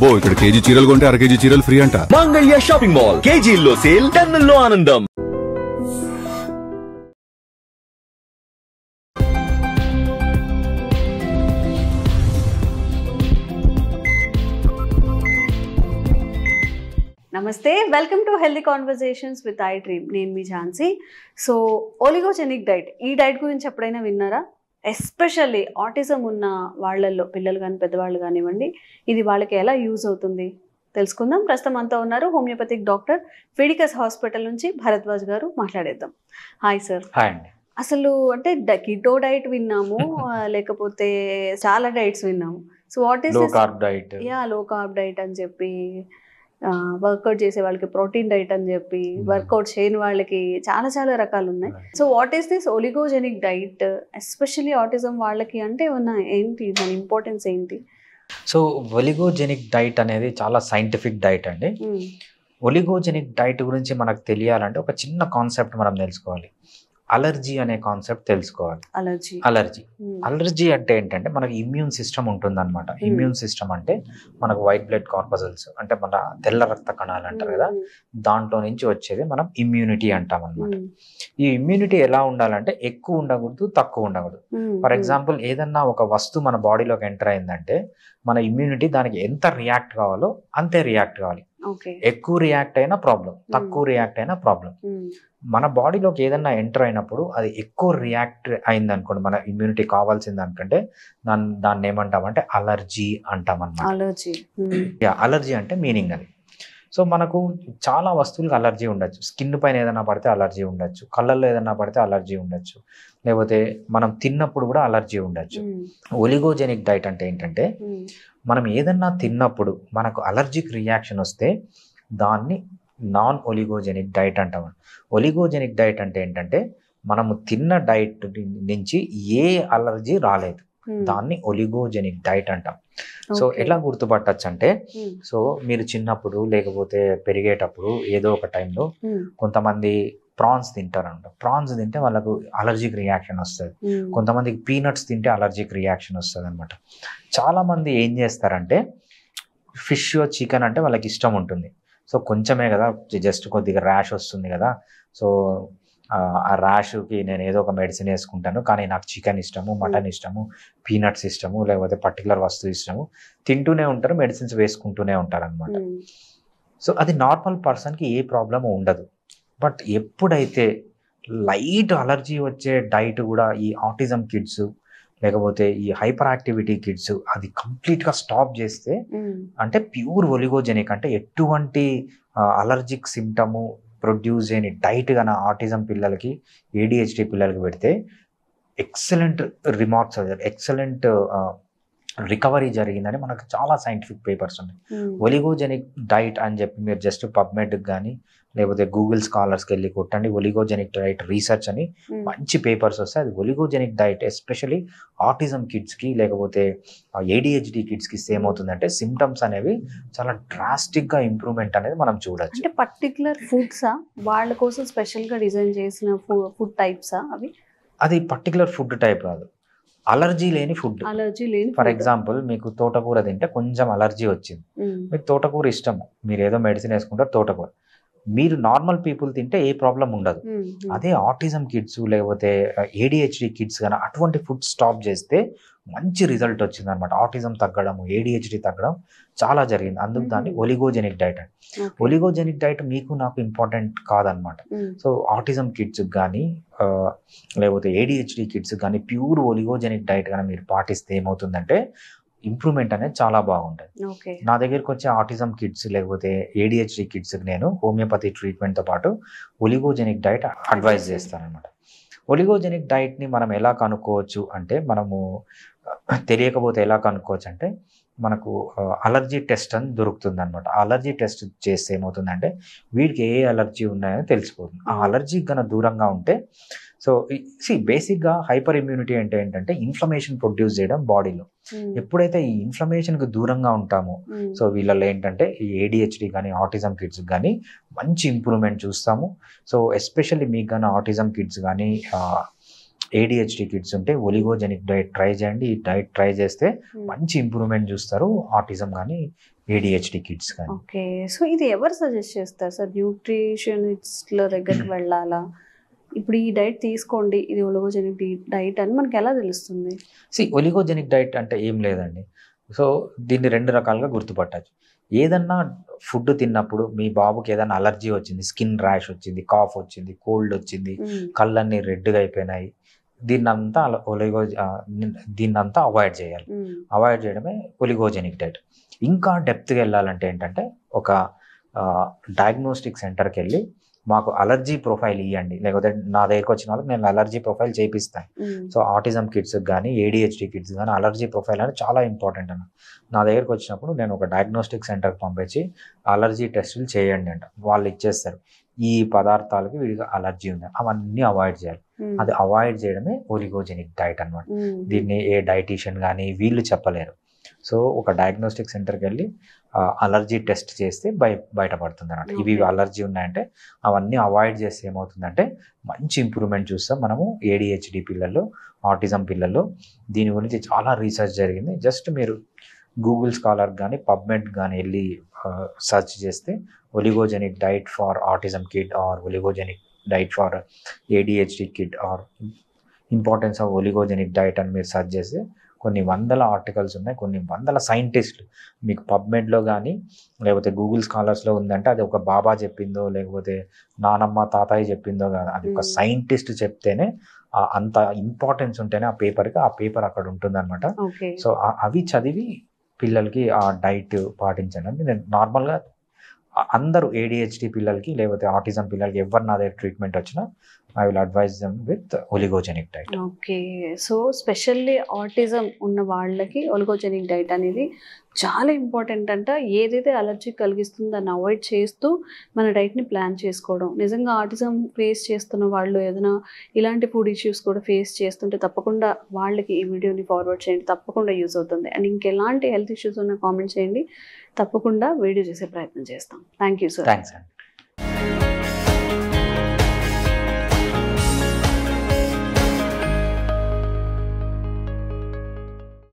అబ్బో ఇక్కడ కేజీ చీరలు కొంటే అర కేజీ చీరలు ఫ్రీ అంట. మంగళ్య షాపింగ్ మాల్, కేజీల్లో సేల్, టన్నుల్లో ఆనందం. నమస్తే, welcome to healthy conversations with I dream. నేను మీ ఝాన్సీ. సో ఓలిగోజెనిక్ డైట్, ఈ డైట్ గురించి ఎప్పుడైనా విన్నారా? ఎస్పెషల్లీ ఆటిజం ఉన్న వాళ్ళల్లో, పిల్లలు కానీ పెద్దవాళ్ళు కానివ్వండి, ఇది వాళ్ళకి ఎలా యూజ్ అవుతుంది తెలుసుకుందాం. ప్రస్తుతం అంతా ఉన్నారు హోమియోపతిక్ డాక్టర్, ఫిడికస్ హాస్పిటల్ నుంచి భరద్వాజ్ గారు. మాట్లాడేద్దాం. Hi sir. హాయ్ అండి. అసలు అంటే కిటో డైట్ విన్నాము, లేకపోతే చాలా డైట్స్ విన్నాము. So what is low carb diet, లో కార్బ్ డైట్ అని చెప్పి, వర్కౌట్ చేసే వాళ్ళకి ప్రోటీన్ డైట్ అని చెప్పి, వర్కౌట్ చేయని వాళ్ళకి చాలా చాలా రకాలు ఉన్నాయి. So what is this oligogenic diet, especially autism వాళ్ళకి? అంటే ఏమన్నా ఏంటి దాని ఇంపార్టెన్స్ ఏంటి? సో ఒలిగోజెనిక్ డైట్ అనేది చాలా సైంటిఫిక్ డైట్ అండి. ఒలిగోజెనిక్ డైట్ గురించి మనకు తెలియాలంటే ఒక చిన్న కాన్సెప్ట్ మనం తెలుసుకోవాలి. అలర్జీ అనే కాన్సెప్ట్ తెలుసుకోవాలి. అలర్జీ అంటే ఏంటంటే మనకి ఇమ్యూన్ సిస్టమ్ ఉంటుందన్నమాట. ఇమ్యూన్ సిస్టమ్ అంటే మనకు వైట్ బ్లడ్ కార్పసల్స్ అంటే మన తెల్ల రక్త కణాలు అంటారు కదా, దాంట్లో నుంచి వచ్చేది మనం ఇమ్యూనిటీ అంటాం అనమాట. ఈ ఇమ్యూనిటీ ఎలా ఉండాలంటే ఎక్కువ ఉండకూడదు, తక్కువ ఉండకూడదు. ఫర్ ఎగ్జాంపుల్ ఏదన్నా ఒక వస్తువు మన బాడీలోకి ఎంటర్ అయిందంటే మన ఇమ్యూనిటీ దానికి ఎంత రియాక్ట్ కావాలో అంతే రియాక్ట్ కావాలి. ఎక్కువ రియాక్ట్ అయినా ప్రాబ్లం, తక్కువ రియాక్ట్ అయినా ప్రాబ్లం. మన బాడీలోకి ఏదన్నా ఎంటర్ అయినప్పుడు అది ఎక్కువ రియాక్ట్ అయింది అనుకోండి, మన ఇమ్యూనిటీ కావాల్సిన దానికంటే, దాన్ని ఏమంటామంటే అలర్జీ అంటాం అన్నమాట. అలర్జీ అంటే మీనింగ్ అది. సో మనకు చాలా వస్తువులకు అలర్జీ ఉండొచ్చు. స్కిన్ పైన ఏదైనా పడితే అలర్జీ ఉండొచ్చు, కళ్ళల్లో ఏదైనా పడితే అలర్జీ ఉండొచ్చు, లేకపోతే మనం తిన్నప్పుడు కూడా అలర్జీ ఉండొచ్చు. ఒలిగోజెనిక్ డైట్ అంటే ఏంటంటే మనం ఏదన్నా తిన్నప్పుడు మనకు అలర్జిక్ రియాక్షన్ వస్తే దాన్ని నాన్ ఒలిగోజెనిక్ డైట్ అంటాం. ఒలిగోజెనిక్ డైట్ అంటే ఏంటంటే మనము తిన్న డైట్ నుంచి ఏ అలర్జీ రాలేదు, దాన్ని ఒలిగోజెనిక్ డైట్ అంటాం. సో ఎలా గుర్తుపట్టచ్చు అంటే, సో మీరు చిన్నప్పుడు లేకపోతే పెరిగేటప్పుడు ఏదో ఒక టైంలో కొంతమంది ప్రాన్స్ తింటారంట. ప్రాన్స్ తింటే వాళ్ళకు అలర్జిక్ రియాక్షన్ వస్తుంది. కొంతమందికి పీనట్స్ తింటే అలర్జిక్ రియాక్షన్ వస్తుంది అనమాట. చాలా మంది ఏం చేస్తారంటే ఫిష్, చికెన్ అంటే వాళ్ళకి ఇష్టం ఉంటుంది. సో కొంచెమే కదా, జస్ట్ కొద్దిగా ర్యాష్ వస్తుంది కదా, సో ఆ ర్యాష్కి నేను ఏదో ఒక మెడిసిన్ వేసుకుంటాను, కానీ నాకు చికెన్ ఇష్టము, మటన్ ఇష్టము, పీనట్స్ ఇష్టము, లేకపోతే పర్టికులర్ వస్తువు ఇష్టము, తింటూనే ఉంటారు, మెడిసిన్స్ వేసుకుంటూనే ఉంటారు అనమాట. సో అది నార్మల్ పర్సన్కి ఏ ప్రాబ్లమ్ ఉండదు. బట్ ఎప్పుడైతే లైట్ అలర్జీ వచ్చే డైట్ కూడా ఈ ఆటిజం కిడ్స్ లేకపోతే ఈ హైపర్ యాక్టివిటీ కిడ్స్ అది కంప్లీట్గా స్టాప్ చేస్తే, అంటే ప్యూర్ ఒలిగోజెనిక్ అంటే ఎటువంటి అలర్జిక్ సిమ్టము ప్రొడ్యూస్ చేయని డైట్ గాన ఆటిజం పిల్లలకి, ADHD పిల్లలకి పెడితే ఎక్సలెంట్ రిమార్క్స్, ఎక్సలెంట్ రికవరీ జరిగిందని మనకు చాలా సైంటిఫిక్ పేపర్స్ ఉన్నాయి. ఒలిగోజెనిక్ డైట్ అని చెప్పి మీరు జస్ట్ పబ్మెడ్కి కానీ లేకపోతే గూగుల్ స్కాలర్స్కి వెళ్ళి కొట్టండి, ఒలిగోజెనిక్ డైట్ రీసెర్చ్ అని మంచి పేపర్స్ వస్తాయి. అది ఒలిగోజెనిక్ డైట్ ఎస్పెషల్లీ ఆటిజం కిడ్స్కి లేకపోతే ADHD కిడ్స్కి ఏమవుతుందంటే సిమ్టమ్స్ అనేవి చాలా డ్రాస్టిక్గా ఇంప్రూవ్మెంట్ అనేది మనం చూడొచ్చు. అంటే పర్టికులర్ ఫుడ్సా వాళ్ళ కోసం స్పెషల్గా డిజైన్ చేసిన ఫుడ్ టైప్సా అవి? అది పర్టికులర్ ఫుడ్ టైప్ కాదు, అలర్జీ లేని ఫుడ్. ఫర్ ఎగ్జాంపుల్ మీకు తోటకూర తింటే కొంచెం అలర్జీ వచ్చింది, మీకు తోటకూర ఇష్టము, మీరు ఏదో మెడిసిన్ వేసుకుంటారు తోటకూర, మీరు నార్మల్ పీపుల్ తింటే ఏ ప్రాబ్లం ఉండదు. అదే ఆటిజం కిడ్స్ లేకపోతే ADHD కిడ్స్ కానీ అటువంటి ఫుడ్ స్టాప్ చేస్తే మంచి రిజల్ట్ వచ్చింది అనమాట. ఆటిజం తగ్గడము, ADHD తగ్గడం చాలా జరిగింది. అందుకు దాన్ని ఒలిగోజెనిక్ డైట్ అండి. ఒలిగోజెనిక్ డైట్ మీకు నాకు ఇంపార్టెంట్ కాదనమాట. సో ఆటిజం కిడ్స్కి కానీ లేకపోతే ADHD కిడ్స్ కానీ ప్యూర్ ఒలిగోజెనిక్ డైట్ కానీ మీరు పాటిస్తే ఏమవుతుందంటే ఇంప్రూవ్మెంట్ అనేది చాలా బాగుంటుంది. నా దగ్గరికి వచ్చే ఆటిజం కిడ్స్ లేకపోతే ADHD కిడ్స్కి నేను హోమియోపతి ట్రీట్మెంట్తో పాటు ఒలిగోజెనిక్ డైట్ అడ్వైజ్ చేస్తాను అనమాట. ఒలిగోజెనిక్ డైట్ని మనం ఎలా కనుక్కోవచ్చు అంటే, మనము తెలియకపోతే ఎలా కనుక్కోవచ్చు అంటే మనకు అలర్జీ టెస్ట్ అని దొరుకుతుంది అనమాట. అలర్జీ టెస్ట్ చేస్తే ఏమవుతుందంటే వీడికి ఏ అలర్జీ ఉన్నాయో తెలిసిపోతుంది. ఆ అలర్జీ కన్నా దూరంగా ఉంటే, సో బేసిక్గా హైపర్ ఇమ్యూనిటీ అంటే ఏంటంటే ఇన్ఫ్లమేషన్ ప్రొడ్యూస్ చేయడం బాడీలో. ఎప్పుడైతే ఈ ఇన్ఫ్లమేషన్కి దూరంగా ఉంటామో, సో వీళ్ళలో ఏంటంటే ఈ ADHD కానీ ఆటిజం కిడ్స్ కానీ మంచి ఇంప్రూవ్మెంట్ చూస్తాము. సో ఎస్పెషల్లీ మీకు కానీ ఆటిజం కిడ్స్ కానీ ADHD కిడ్స్ ఉంటే ఒలిగోజెనిక్ డైట్ ట్రై చేయండి. ఈ డైట్ ట్రై చేస్తే మంచి ఇంప్రూవ్మెంట్ చూస్తారు ఆటిజం కానీ ADHD కిడ్స్ కానీ. ఓకే, సో ఇది ఎవరు సజెస్ట్ చేస్తారు సార్? న్యూట్రిషనిస్ట్ల దగ్గరికి వెళ్ళాలా? ఇప్పుడు ఈ డైట్ తీసుకోండి, ఇది ఒలిగోజెనిక్ డైట్ అని మనకి ఎలా తెలుస్తుంది? ఒలిగోజెనిక్ డైట్ అంటే ఏం లేదండి. సో దీన్ని 2 రకాలుగా గుర్తుపట్టచ్చు. ఏదన్నా ఫుడ్ తిన్నప్పుడు మీ బాబుకి ఏదైనా అలర్జీ వచ్చింది, స్కిన్ ర్యాష్ వచ్చింది, కాఫ్ వచ్చింది, కోల్డ్ వచ్చింది, కళ్ళన్నీ రెడ్గా అయిపోయినాయి, దీన్నంతా అవాయిడ్ చేయాలి. అవాయిడ్ చేయడమే ఒలిగోజెనిక్ డైట్. ఇంకా డెప్త్గా వెళ్ళాలంటే ఏంటంటే ఒక డయాగ్నోస్టిక్ సెంటర్కి వెళ్ళి మాకు అలర్జీ ప్రొఫైల్ ఇవ్వండి, లేకపోతే నా దగ్గరికి వచ్చిన వాళ్ళకి నేను అలర్జీ ప్రొఫైల్ చేపిస్తాను. సో ఆటిజం కిడ్స్కి కానీ ADHD కిడ్స్ కానీ అలర్జీ ప్రొఫైల్ అనేది చాలా ఇంపార్టెంట్ అన్న. నా దగ్గరికి వచ్చినప్పుడు నేను ఒక డయాగ్నోస్టిక్ సెంటర్కి పంపించి అలర్జీ టెస్టులు చేయండి అంట. వాళ్ళు ఇచ్చేస్తారు, ఈ పదార్థాలకి వీడికి అలర్జీ ఉంది, అవన్నీ అవాయిడ్ చేయాలి. అది అవాయిడ్ చేయడమే ఒలిగోజెనిక్ డైట్ అనమాట. దీన్ని ఏ డైటీషియన్ కానీ వీళ్ళు చెప్పలేరు. సో ఒక డయాగ్నోస్టిక్ సెంటర్కి వెళ్ళి అలర్జీ టెస్ట్ చేస్తే బయటపడుతుంది అన్నమాట. ఇవి అలర్జీ ఉన్నాయంటే అవన్నీ అవాయిడ్ చేస్తే ఏమవుతుందంటే మంచి ఇంప్రూవ్మెంట్ చూస్తాం మనము ADHD పిల్లల్లో, ఆటిజం పిల్లల్లో. దీని గురించి చాలా రీసెర్చ్ జరిగింది. జస్ట్ మీరు గూగుల్ స్కాలర్ కానీ పబ్మెడ్ కానీ వెళ్ళి సెర్చ్ చేస్తే oligogenic diet for autism kid or oligogenic diet for ADHD kid or importance of oligogenic diet అని మీరు సెర్చ్ చేస్తే కొన్ని వందల ఆర్టికల్స్ ఉన్నాయి, కొన్ని వందల సైంటిస్టులు. మీకు పబ్మెడ్లో కానీ లేకపోతే గూగుల్ స్కాలర్స్లో ఉందంటే అది ఒక బాబా చెప్పిందో లేకపోతే నానమ్మ తాతయ్య చెప్పిందో కాదు, అది ఒక సైంటిస్ట్ చెప్తేనే అంత ఇంపార్టెన్స్ ఉంటేనే ఆ పేపర్ అక్కడ ఉంటుందన్నమాట. సో అవి చదివి పిల్లలకి ఆ డైట్ పాటించండి. నేను నార్మల్గా అందరూ ADHD పిల్లలకి లేకపోతే ఆటిజం పిల్లలకి ఎవరు నా దగ్గర ట్రీట్మెంట్ వచ్చినా I will advise them with oligogenic diet. Okay, so specially autism ఉన్న వాళ్ళకి ఒలిగోజెనిక్ డైట్ అనేది చాలా ఇంపార్టెంట్ అంట. ఏదైతే అలర్జీ కలిగిస్తుందో దాన్ని అవాయిడ్ చేస్తూ మన డైట్ని ప్లాన్ చేసుకోవడం. నిజంగా ఆటిజం ఫేస్ చేస్తున్న వాళ్ళు ఏదైనా ఇలాంటి ఫుడ్ ఇష్యూస్ కూడా ఫేస్ చేస్తుంటే తప్పకుండా వాళ్ళకి ఈ వీడియోని ఫార్వర్డ్ చేయండి, తప్పకుండా యూజ్ అవుతుంది. అండ్ ఇంకెలాంటి హెల్త్ ఇష్యూస్ ఉన్నా కామెంట్ చేయండి, తప్పకుండా వీడియో చేసే ప్రయత్నం చేస్తాం. Thank you sir. థ్యాంక్స్ అండి.